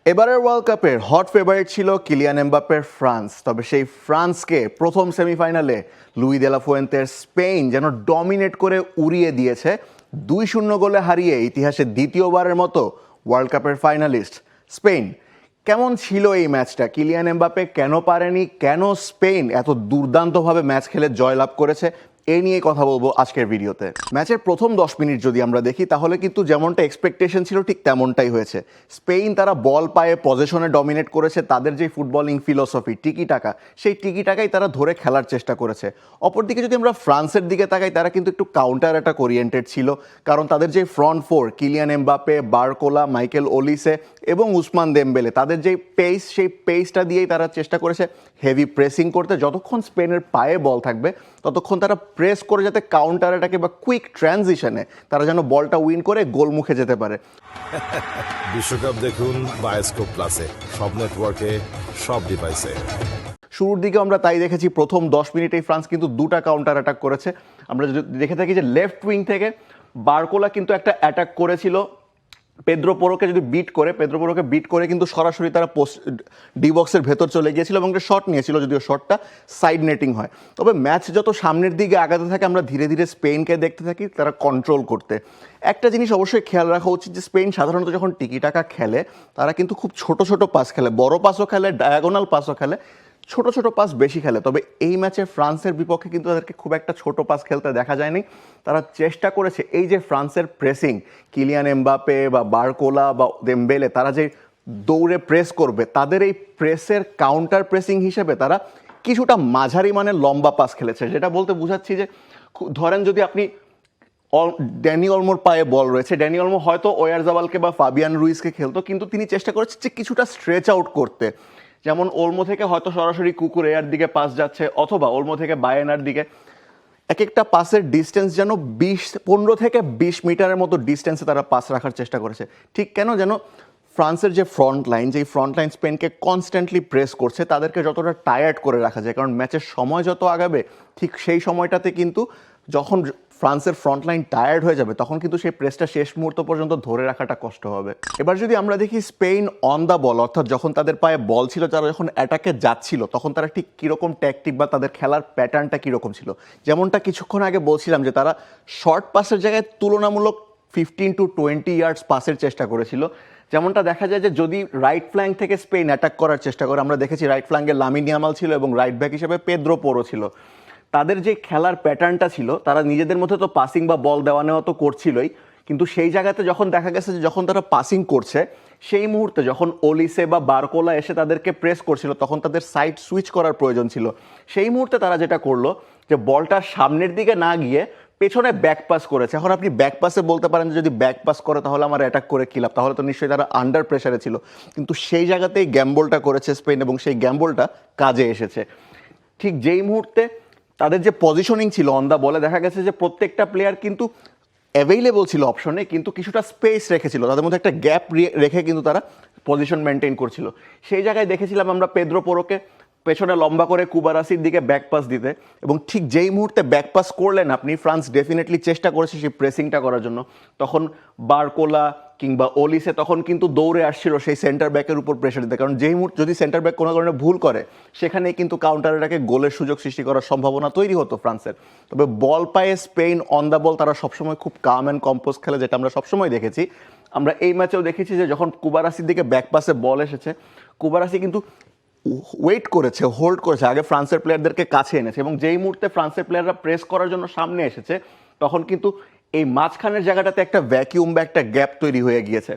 এবারের ওয়ার্ল্ড কাপের hot favourite ছিল কিলিয়ান এমবাপ্পের ফ্রান্স, তবে সেই ফ্রান্সকে প্রথম সেমিফাইনালে লুই দে লা ফুয়েন্তের স্পেন যেন ডমিনেট করে উড়িয়ে দিয়েছে। 2-0 গোলে হারিয়ে ইতিহাসে দ্বিতীয়বারের মতো ওয়ার্ল্ড কাপের ফাইনালিস্ট স্পেন। কেমন ছিল এই ম্যাচটা? কিলিয়ান এমবাপ্পে কেন পারেনি? কেন স্পেন এত দুর্দান্তভাবে ম্যাচ খেলে জয়লাভ করেছে? এই নিয়ে কথা বলবো আজকের ভিডিওতে। ম্যাচের প্রথম 10 মিনিট যদি আমরা দেখি তাহলে কিন্তু যেমনটা এক্সপেকটেশন ছিল ঠিক তেমনটাই হয়েছে। স্পেন তারা বল পায়ে পজিশনে ডমিনেট করেছে, তাদের যে ফুটবলিং ফিলোসফি টিকি টাকা, সেই টিকি টাকাই তারা ধরে খেলার চেষ্টা করেছে। অপরদিকে যদি আমরা ফ্রান্সের দিকে তাকাই, তারা কিন্তু একটু কাউন্টার অ্যাটাক ওরিয়েন্টেড ছিল, কারণ তাদের যে front four Kylian Mbappe, বারকোলা, Michael Olise এবং উসমান দেমবেলে, তাদের যে পেস, সেই পেসটা দিয়েই তারা চেষ্টা করেছে হেভি প্রেসিং করতে। যতক্ষণ স্পেনের পায়ে বল থাকবে ততক্ষণ তারা প্রেস করে যাতে কাউন্টার অ্যাটাকে বা কুইক ট্রানজিশনে তারা যেন বলটা উইন করে গোল মুখে যেতে পারে। বিশ্বকাপ দেখুন বায়োস্কোপ প্লাসে, সব নেটওয়ার্কে, সব ডিভাইসে। শুরুর দিকে আমরা তাই দেখেছি, প্রথম 10 মিনিটেই ফ্রান্স কিন্তু দুটা কাউন্টার অ্যাটাক করেছে। আমরা যদি দেখে থাকি যে লেফট উইং থেকে বারকোলা কিন্তু একটা অ্যাটাক করেছিল পেদ্রো পোরোকে বিট করে কিন্তু সরাসরি তারা ডি বক্সের ভেতর চলে গিয়েছিল এবং একটা শট নিয়েছিল, যদিও শটটা সাইড নেটিং হয়। তবে ম্যাচ যত সামনের দিকে আগাতে থাকে আমরা ধীরে ধীরে স্পেনকে দেখতে থাকি তারা কন্ট্রোল করতে। একটা জিনিস অবশ্যই খেয়াল রাখা উচিত যে স্পেন সাধারণত যখন টিকি টাকা খেলে তারা কিন্তু খুব ছোট ছোট পাস খেলে, বড় পাসও খেলে, ডায়াগোনাল পাসও খেলে, ছোট ছোট পাস বেশি খেলে। তবে এই ম্যাচে ফ্রান্সের বিপক্ষে কিন্তু তাদেরকে খুব একটা ছোট পাস খেলতে দেখা যায়নি। তারা চেষ্টা করেছে এই যে ফ্রান্সের প্রেসিং, কিলিয়ান এমবাপ্পে বা বারকোলা বা দেমবেলে তারা যে দৌড়ে প্রেস করবে, তাদের এই প্রেসের কাউন্টার প্রেসিং হিসেবে তারা কিছুটা মাঝারি মানের লম্বা পাস খেলেছে। যেটা বলতে বুঝাচ্ছি যে ধরেন যদি আপনি ড্যানি অলমোর পায়ে বল রয়েছে, ড্যানি অলমো হয়তো ওয়ারজাবালকে বা ফাবিয়ান রুইসকে খেলতো, কিন্তু তিনি চেষ্টা করেছে যে কিছুটা স্ট্রেচ আউট করতে। যেমন ওলমো থেকে হয়তো সরাসরি কুকুরেয়ার দিকে পাস যাচ্ছে, অথবা ওলমো থেকে বায়েনার দিকে। এক একটা পাসের ডিস্টেন্স যেন 15 থেকে 20 মিটারের মতো ডিস্টেন্সে তারা পাস রাখার চেষ্টা করেছে। ঠিক কেন? যেন ফ্রান্সের যে ফ্রন্ট লাইন স্পেনকে কনস্ট্যান্টলি প্রেস করছে, তাদেরকে যতটা টায়ার্ড করে রাখা যায়। কারণ ম্যাচের সময় যত আগাবে ঠিক সেই সময়টাতে কিন্তু যখন ফ্রান্সের ফ্রন্ট লাইন টায়ার্ড হয়ে যাবে তখন কিন্তু সেই প্রেসটা শেষ মুহূর্ত পর্যন্ত ধরে রাখাটা কষ্ট হবে। এবার যদি আমরা দেখি স্পেন অন দ্য বল, অর্থাৎ যখন তাদের পায়ে বল ছিল, তারা যখন অ্যাটাকে যাচ্ছিল তখন তারা ঠিক কীরকম ট্যাকটিক বা তাদের খেলার প্যাটার্নটা কীরকম ছিল। যেমনটা কিছুক্ষণ আগে বলছিলাম যে তারা শর্ট পাসের জায়গায় তুলনামূলক 15 to 20 ইয়ার্ডস পাসের চেষ্টা করেছিল। যেমনটা দেখা যায় যে যদি রাইট ফ্ল্যাঙ্ক থেকে স্পেন অ্যাটাক করার চেষ্টা করে, আমরা দেখেছি রাইট ফ্ল্যাঙ্কে লামিন ইয়ামাল ছিল এবং রাইট ব্যাক হিসেবে পেদ্রো পোরো ছিল। তাদের যে খেলার প্যাটার্নটা ছিল, তারা নিজেদের মধ্যে তো পাসিং বা বল দেওয়া নেওয়া তো করছিলই, কিন্তু সেই জায়গাতে যখন দেখা গেছে যে যখন তারা পাসিং করছে সেই মুহূর্তে যখন ওলিসে বা বারকোলা এসে তাদেরকে প্রেস করছিল তখন তাদের সাইড সুইচ করার প্রয়োজন ছিল। সেই মুহূর্তে তারা যেটা করলো যে বলটা সামনের দিকে না গিয়ে পেছনে ব্যাক পাস করেছে। এখন আপনি ব্যাক পাসে বলতে পারেন যে যদি ব্যাক পাস করে তাহলে আমার অ্যাটাক করে কি লাভ, তাহলে তো নিশ্চয়ই তারা আন্ডার প্রেসারে ছিল। কিন্তু সেই জায়গাতেই গ্যাম্বলটা করেছে স্পেন এবং সেই গ্যাম্বলটা কাজে এসেছে। ঠিক যেই মুহূর্তে তাদের যে পজিশনিং ছিল অন দা বলে, দেখা গেছে যে প্রত্যেকটা প্লেয়ার কিন্তু অ্যাভেইলেবল ছিল অপশনে, কিন্তু কিছুটা স্পেস রেখেছিল, তাদের মধ্যে একটা গ্যাপ রেখে কিন্তু তারা পজিশন মেনটেন করছিল। সেই জায়গায় দেখেছিলাম আমরা পেদ্রো পোরোকে পেছনে লম্বা করে কুবারাসির দিকে ব্যাক পাস দিতে, এবং ঠিক যেই মুহূর্তে ব্যাক পাস করলেন আপনি, ফ্রান্স ডেফিনেটলি চেষ্টা করেছে সেই প্রেসিংটা করার জন্য। তখন বারকোলা কিংবা ওলিসে তখন কিন্তু দৌড়ে আসছিল সেই সেন্টার ব্যাকের উপর প্রেশার দিতে, কারণ যেই মুহূর্তে যদি সেন্টার ব্যাক কোনো কারণে ভুল করে সেখানেই কিন্তু কাউন্টার অ্যাটাকে গোলের সুযোগ সৃষ্টি করার সম্ভাবনা তৈরি হতো ফ্রান্সের। তবে বল পায়ে স্পেন অন দ্য বল তারা সবসময় খুব কাম অ্যান্ড কম্পোজ খেলে, যেটা আমরা সবসময় দেখেছি। আমরা এই ম্যাচেও দেখেছি যে যখন কুবারাসির দিকে ব্যাক পাসে বল এসেছে, কুবারাসি কিন্তু ওয়েট করেছে, হোল্ড করেছে, আগে ফ্রান্সের প্লেয়ারদেরকে কাছে এনেছে, এবং যেই মুহূর্তে ফ্রান্সের প্লেয়াররা প্রেস করার জন্য সামনে এসেছে তখন কিন্তু এই মাঝখানের জায়গাটাতে একটা ভ্যাকিউম বা একটা গ্যাপ তৈরি হয়ে গিয়েছে।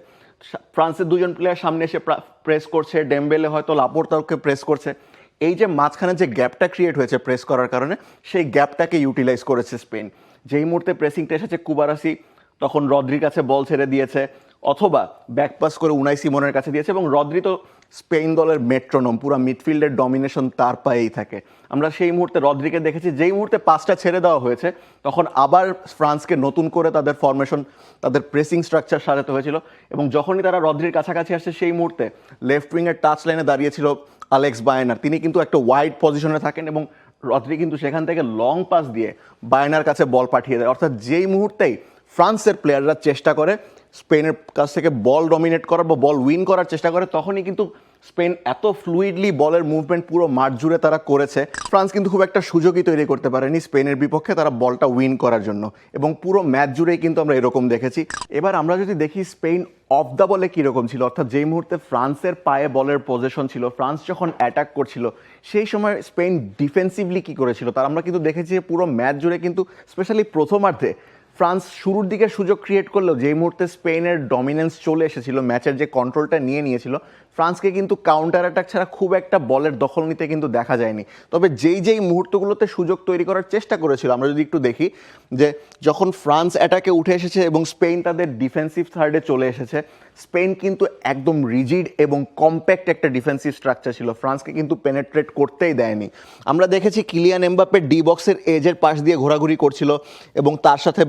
ফ্রান্সের দুজন প্লেয়ার সামনে এসে প্রেস করছে, ডেমবেলে হয়তো লাপোর্তাকে প্রেস করছে। এই যে মাঝখানে যে গ্যাপটা ক্রিয়েট হয়েছে প্রেস করার কারণে, সেই গ্যাপটাকে ইউটিলাইজ করেছে স্পেন। যেই মুহূর্তে প্রেসিংটা এসেছে, কুবারাসি তখন রদ্রির কাছে বল ছেড়ে দিয়েছে, অথবা ব্যাকপাস করে উনাই সিমনের কাছে দিয়েছে, এবং রদ্রি তো স্পেন দলের মেট্রোনম, পুরো মিডফিল্ডের ডমিনেশন তার পায়েই থাকে। আমরা সেই মুহূর্তে রদ্রিকে দেখেছি, যেই মুহূর্তে পাসটা ছেড়ে দেওয়া হয়েছে তখন আবার ফ্রান্সকে নতুন করে তাদের ফরমেশন, তাদের প্রেসিং স্ট্রাকচার সাজাতে হয়েছিল, এবং যখনই তারা রদ্রির কাছাকাছি আসছে সেই মুহূর্তে লেফট উইংয়ের টাচ লাইনে দাঁড়িয়েছিল আলেক্স বায়েনার। তিনি কিন্তু একটা ওয়াইড পজিশনে থাকেন এবং রদ্রি কিন্তু সেখান থেকে লং পাস দিয়ে বায়েনার কাছে বল পাঠিয়ে দেয়। অর্থাৎ যেই মুহূর্তেই ফ্রান্সের প্লেয়াররা চেষ্টা করে স্পেনের কাছ থেকে বল ডমিনেট করার বা বল উইন করার চেষ্টা করে, তখনই কিন্তু স্পেন এত ফ্লুইডলি বলের মুভমেন্ট পুরো মাঠ জুড়ে তারা করেছে, ফ্রান্স কিন্তু খুব একটা সুযোগই তৈরি করতে পারেনি স্পেনের বিপক্ষে তারা বলটা উইন করার জন্য, এবং পুরো ম্যাচ জুড়েই কিন্তু আমরা এরকম দেখেছি। এবার আমরা যদি দেখি স্পেন অফ দ্য বলে কীরকম ছিল, অর্থাৎ যেই মুহূর্তে ফ্রান্সের পায়ে বলের পজিশন ছিল, ফ্রান্স যখন অ্যাটাক করছিল সেই সময় স্পেন ডিফেন্সিভলি কী করেছিল তার আমরা কিন্তু দেখেছি যে পুরো ম্যাচ জুড়ে কিন্তু স্পেশালি প্রথমার্ধে ফ্রান্স শুরুর দিকে সুযোগ ক্রিয়েট করলেও যেই মুহূর্তে স্পেনের ডমিনেন্স চলে এসেছিল, ম্যাচের যে কন্ট্রোলটা নিয়ে নিয়েছিল, ফ্রান্সকে কিন্তু কাউন্টার অ্যাটাক ছাড়া খুব একটা বলের দখল নিতে কিন্তু দেখা যায়নি। তবে যেই মুহূর্তগুলোতে সুযোগ তৈরি করার চেষ্টা করেছিল, আমরা যদি একটু দেখি যে যখন ফ্রান্স অ্যাটাকে উঠে এসেছে এবং স্পেন তাদের ডিফেন্সিভ থার্ডে চলে এসেছে, স্পেন কিন্তু একদম রিজিড এবং কম্প্যাক্ট একটা ডিফেন্সিভ স্ট্রাকচার ছিল, ফ্রান্সকে কিন্তু পেনেট্রেট করতেই দেয়নি। আমরা দেখেছি কিলিয়ান এমবাপ্পে ডি বক্সের এজের পাশ দিয়ে ঘোরাঘুরি করছিল এবং তার সাথে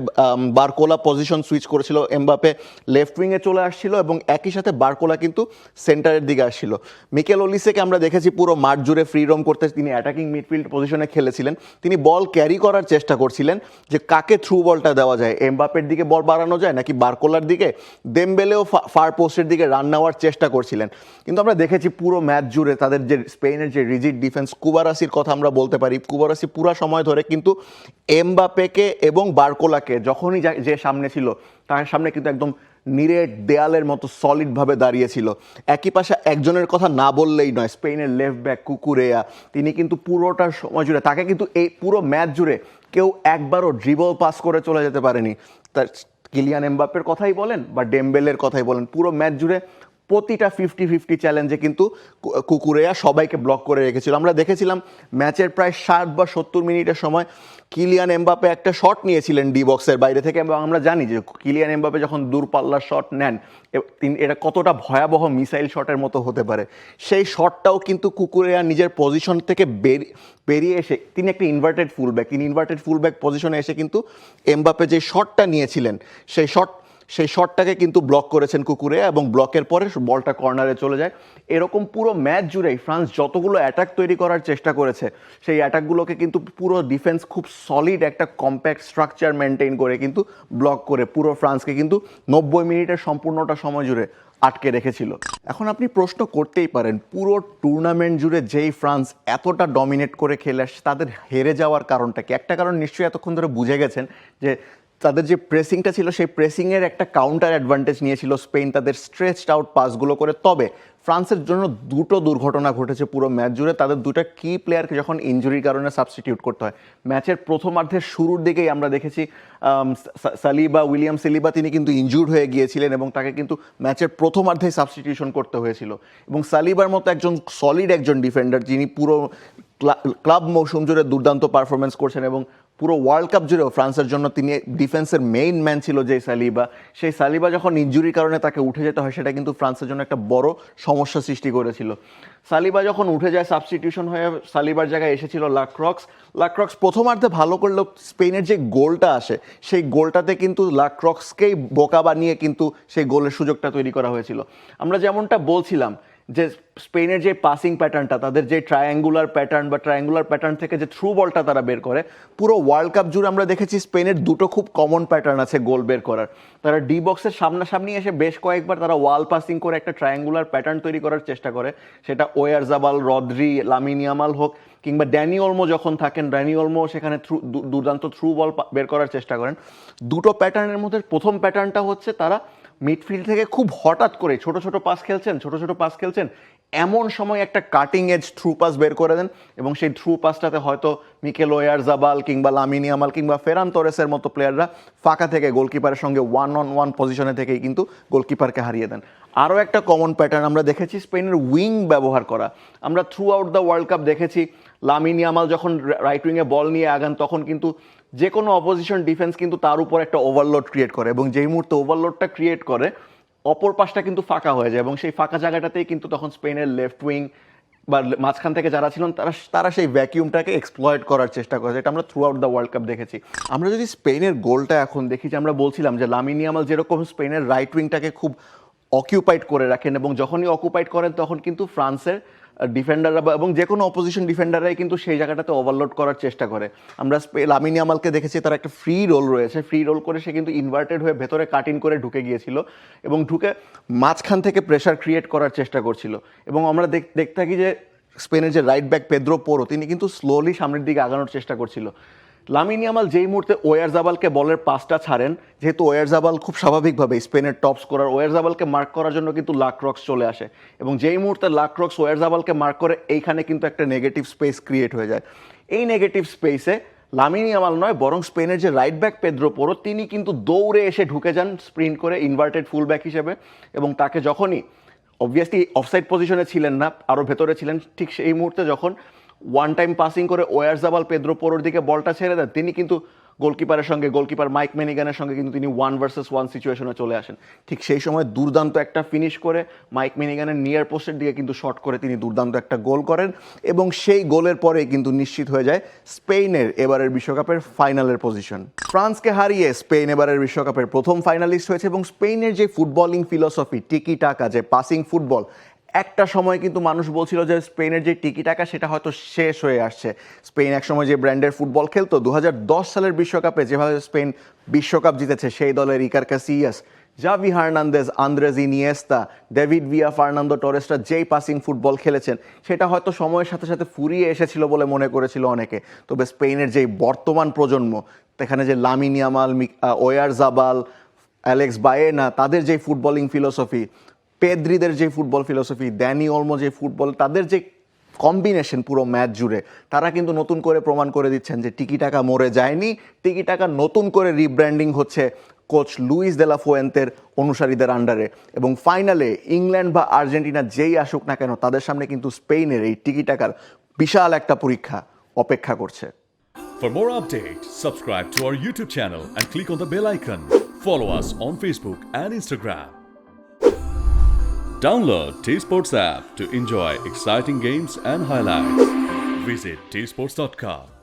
বারকোলা পজিশন সুইচ করেছিল, এমবাপ্পে লেফট উইংয়ে চলে আসছিল এবং একই সাথে বারকোলা কিন্তু সেন্টারের দিকে আসছিল। মিকেল ওলিসেকে আমরা দেখেছি পুরো মাঠ জুড়ে ফ্রি রোম করতে, তিনি অ্যাটাকিং মিডফিল্ড পজিশনে খেলেছিলেন, তিনি বল ক্যারি করার চেষ্টা করছিলেন যে কাকে থ্রু বলটা দেওয়া যায়, এমবাপ্পের দিকে বল বাড়ানো যায় নাকি বারকোলার দিকে, দেমবেলেও ফার পোস্টের দিকে রান নেওয়ার চেষ্টা করছিলেন। কিন্তু আমরা দেখেছি পুরো ম্যাচ জুড়ে তাদের যে স্পেনের যে রিজিড ডিফেন্স, কুবারাসির কথা আমরা বলতে পারি, কুবারাসি পুরো সময় ধরে কিন্তু এমবাপ্পেকে এবং বারকোলাকে যখনই যে সামনে ছিল তার সামনে কিন্তু একদম নিরেট দেয়ালের মতো সলিডভাবে দাঁড়িয়েছিল। একই পাশে একজনের কথা না বললেই নয়, স্পেনের লেফট ব্যাক কুকুরেয়া, তিনি কিন্তু পুরোটা সময় জুড়ে, তাকে কিন্তু এই পুরো ম্যাচ জুড়ে কেউ একবারও ড্রিবল পাস করে চলে যেতে পারেনি। তার কিলিয়ান এমবাপ্পের কথাই বলেন বা ডেমবেলের কথাই বলেন, পুরো ম্যাচ জুড়ে প্রতিটা 50-50 চ্যালেঞ্জে কিন্তু কুকুরেয়া সবাইকে ব্লক করে রেখেছিল। আমরা দেখেছিলাম ম্যাচের প্রায় 60 বা 70 মিনিটের সময় কিলিয়ান এমবাপ্পে একটা শট নিয়েছিলেন ডি বক্সের বাইরে থেকে, এবং আমরা জানি যে কিলিয়ান এমবাপ্পে যখন দূরপাল্লার শট নেন এটা কতটা ভয়াবহ মিসাইল শটের মতো হতে পারে। সেই শটটাও কিন্তু কুকুরেয়া নিজের পজিশন থেকে বেরিয়ে এসে, তিনি একটা ইনভার্টেড ফুলব্যাক পজিশনে এসে কিন্তু এমবাপ্পে যে শটটা নিয়েছিলেন সেই শটটাকে কিন্তু ব্লক করেছেন কুকুরেয়া, এবং ব্লকের পরে বলটা কর্নারে চলে যায়। এরকম পুরো ম্যাচ জুড়েই ফ্রান্স যতগুলো অ্যাটাক তৈরি করার চেষ্টা করেছে, সেই অ্যাটাকগুলোকে কিন্তু পুরো ডিফেন্স খুব সলিড একটা কম্প্যাক্ট স্ট্রাকচার মেনটেন করে কিন্তু ব্লক করে পুরো ফ্রান্সকে কিন্তু 90 মিনিটের সম্পূর্ণটা সময় জুড়ে আটকে রেখেছিল। এখন আপনি প্রশ্ন করতেই পারেন, পুরো টুর্নামেন্ট জুড়ে যেই ফ্রান্স এতটা ডমিনেট করে খেলে আসছে, তাদের হেরে যাওয়ার কারণটা কি? একটা কারণ নিশ্চয়ই এতক্ষণ ধরে বুঝে গেছেন যে তাদের যে প্রেসিংটা ছিল সেই প্রেসিংয়ের একটা কাউন্টার অ্যাডভান্টেজ নিয়েছিল স্পেন তাদের স্ট্রেচড আউট পাসগুলো করে। তবে ফ্রান্সের জন্য দুটো দুর্ঘটনা ঘটেছে পুরো ম্যাচ জুড়ে, তাদের দুটো কি প্লেয়ারকে যখন ইনজুরির কারণে সাবস্টিটিউট করতে হয়। ম্যাচের প্রথমার্ধের শুরুর দিকেই আমরা দেখেছি উইলিয়াম সালিবা তিনি কিন্তু ইনজুর্ড হয়ে গিয়েছিলেন এবং তাকে কিন্তু ম্যাচের প্রথমার্ধেই সাবস্টিটিউশন করতে হয়েছিল। এবং সালিবার মতো সলিড একজন ডিফেন্ডার, যিনি পুরো ক্লাব মৌসুম জুড়ে দুর্দান্ত পারফরমেন্স করছেন এবং পুরো ওয়ার্ল্ড কাপ জুড়েও ফ্রান্সের জন্য তিনি ডিফেন্সের মেইন ম্যান ছিল যে সালিবা, সেই সালিবা যখন ইনজুরির কারণে তাকে উঠে যেতে হয়, সেটা কিন্তু ফ্রান্সের জন্য একটা বড় সমস্যা সৃষ্টি করেছিল। সালিবা যখন উঠে যায়, সাবস্টিটিউশন হয়ে সালিবার জায়গায় এসেছিল লাক্রক্স প্রথমার্ধে ভালো করলেও স্পেনের যে গোলটা আসে সেই গোলটাতে কিন্তু লাক্রক্সকেই বোকা বানিয়ে কিন্তু সেই গোলের সুযোগটা তৈরি করা হয়েছিল। আমরা যেমনটা বলছিলাম যে স্পেনের যে পাসিং প্যাটার্নটা, তাদের যে ট্রায়াঙ্গুলার প্যাটার্ন থেকে যে থ্রু বলটা তারা বের করে, পুরো ওয়ার্ল্ড কাপ জুড়ে আমরা দেখেছি স্পেনের দুটো খুব কমন প্যাটার্ন আছে গোল বের করার। তারা ডি বক্সের সামনাসামনি এসে বেশ কয়েকবার তারা ওয়াল পাসিং করে একটা ট্রায়াঙ্গুলার প্যাটার্ন তৈরি করার চেষ্টা করে, সেটা ওয়ারজাবাল, রদ্রি, লামিন ইয়ামাল হোক কিংবা ড্যানি ওলমো যখন থাকেন, ড্যানি ওলমো সেখানে দুর্দান্ত থ্রু বল বের করার চেষ্টা করেন। দুটো প্যাটার্নের মধ্যে প্রথম প্যাটার্নটা হচ্ছে তারা মিডফিল্ড থেকে খুব হঠাৎ করে ছোট ছোট পাস খেলছেন, এমন সময় একটা কাটিং এজ থ্রু পাস বের করে দেন এবং সেই থ্রু পাসটাতে হয়তো মিকেল ওয়ারজাবাল কিংবা লামিন ইয়ামাল কিংবা ফেরান তোরেসের মতো প্লেয়াররা ফাঁকা থেকে গোলকিপারের সঙ্গে 1-on-1 পজিশনে থেকেই কিন্তু গোলকিপারকে হারিয়ে দেন। আরও একটা কমন প্যাটার্ন আমরা দেখেছি স্পেনের উইং ব্যবহার করা। আমরা through out the world cup দেখেছি লামিন ইয়ামাল যখন রাইট উইংয়ে বল নিয়ে আগান, তখন কিন্তু যে কোনো অপোজিশন ডিফেন্স কিন্তু তার উপর একটা ওভারলোড ক্রিয়েট করে এবং যেই মুহূর্তে ওভারলোডটা ক্রিয়েট করে অপর পাশটা কিন্তু ফাঁকা হয়ে যায় এবং সেই ফাঁকা জায়গাটাতেই কিন্তু তখন স্পেনের লেফট উইং বা মাঝখান থেকে যারা ছিলেন তারা সেই ভ্যাকিউমটাকে এক্সপ্লয়েট করার চেষ্টা করে, যেটা আমরা through out the world cup দেখেছি। আমরা যদি স্পেনের গোলটা এখন দেখি, যে আমরা বলছিলাম যে লামিন ইয়ামাল যেরকম স্পেনের রাইট উইংটাকে খুব অকিউপাইড করে রাখেন এবং যখনই অকুপাইড করেন তখন কিন্তু ফ্রান্সের ডিফেন্ডাররা এবং যে কোনো অপোজিশন ডিফেন্ডাররাই কিন্তু সেই জায়গাটাতে ওভারলোড করার চেষ্টা করে। আমরা লামিন ইয়ামালকে দেখেছি তার একটা ফ্রি রোল রয়েছে, ফ্রি রোল করে সে কিন্তু ইনভার্টেড হয়ে ভেতরে কাট ইন করে ঢুকে গিয়েছিল এবং ঢুকে মাঝখান থেকে প্রেশার ক্রিয়েট করার চেষ্টা করছিল। এবং আমরা দেখতে থাকি যে স্পেনের যে রাইট ব্যাক পেদ্রো পোরো তিনি কিন্তু স্লোলি সামনের দিকে আগানোর চেষ্টা করছিল। লামিন ইয়ামাল যেই মুহূর্তে ওয়ারজাবালকে বলের পাসটা ছাড়েন, যেহেতু ওয়ারজাবাল খুব স্বাভাবিকভাবে স্পেনের টপ স্কোরার, ওয়ারজাবালকে মার্ক করার জন্য কিন্তু লাক্রক্স চলে আসে এবং যেই মুহূর্তে লাক্রক্স ওয়ারজাবালকে মার্ক করে এইখানে কিন্তু একটা নেগেটিভ স্পেস ক্রিয়েট হয়ে যায়। এই নেগেটিভ স্পেসে লামিন ইয়ামাল নয় বরং স্পেনের যে রাইট ব্যাক পেদ্রো পোরো তিনি কিন্তু দৌড়ে এসে ঢুকে যান স্প্রিন্ট করে ইনভার্টেড ফুল ব্যাক হিসেবে এবং তাকে যখনই অবভিয়াসলি অফসাইড পজিশনে ছিলেন না, আরও ভেতরে ছিলেন, ঠিক সেই মুহূর্তে যখন ওয়ান টাইম পাসিং করে ওয়ারজাবাল পেদ্রো পোরোর দিকে বলটা ছেড়ে দেন তিনি কিন্তু গোলকিপার মাইক মেনিগানের সঙ্গে কিন্তু তিনি 1 vs 1 সিচুয়েশনে চলে আসেন। ঠিক সেই সময় দুর্দান্ত একটা ফিনিশ করে মাইক মেনিগানের নিয়ার পোস্টের দিকে কিন্তু শট করে তিনি দুর্দান্ত একটা গোল করেন এবং সেই গোলের পরে কিন্তু নিশ্চিত হয়ে যায় স্পেনের এবারের বিশ্বকাপের ফাইনালের পজিশন। ফ্রান্সকে হারিয়ে স্পেন এবারের বিশ্বকাপের প্রথম ফাইনালিস্ট হয়েছে এবং স্পেনের যে ফুটবলিং ফিলসফি টিকি টাকা, যে পাসিং ফুটবল, একটা সময় কিন্তু মানুষ বলছিল যে স্পেনের যে টিকি টাকা সেটা হয়তো শেষ হয়ে আসছে। স্পেন একসময় যে ব্র্যান্ডের ফুটবল খেলতো 2010 সালের বিশ্বকাপে যেভাবে স্পেন বিশ্বকাপ জিতেছে সেই দলের Iker Casillas, Xavi Hernandez, Andres Iniesta, David Villa, Fernando টরেসরা যেই পাসিং ফুটবল খেলেছেন সেটা হয়তো সময়ের সাথে সাথে ফুরিয়ে এসেছিল বলে মনে করেছিল অনেকে। তবে স্পেনের যেই বর্তমান প্রজন্ম, এখানে যে Lamine Yamal, Oyarzabal, Alex Baena, তাদের যেই ফুটবলিং ফিলসফি, পেদ্রিদের যে ফুটবল ফিলসফি, ড্যানি অলমো যে ফুটবল, তাদের যে কম্বিনেশন পুরো ম্যাচ জুড়ে, তারা কিন্তু নতুন করে প্রমাণ করে দিচ্ছেন যে টিকি টাকা মরে যায়নি, টিকি টাকা নতুন করে রিব্র্যান্ডিং হচ্ছে কোচ লুইস দে লা ফুয়েন্তের অনুসারীদের আন্ডারে এবং ফাইনালে ইংল্যান্ড বা আর্জেন্টিনা যেই আসুক না কেন তাদের সামনে কিন্তু স্পেনের এই টিকি টাকার বিশাল একটা পরীক্ষা অপেক্ষা করছে। For more updates, subscribe to our YouTube channel and click on the bell icon. Follow us on Facebook and Instagram. Download T-Sports app to enjoy exciting games and highlights. Visit tsports.com.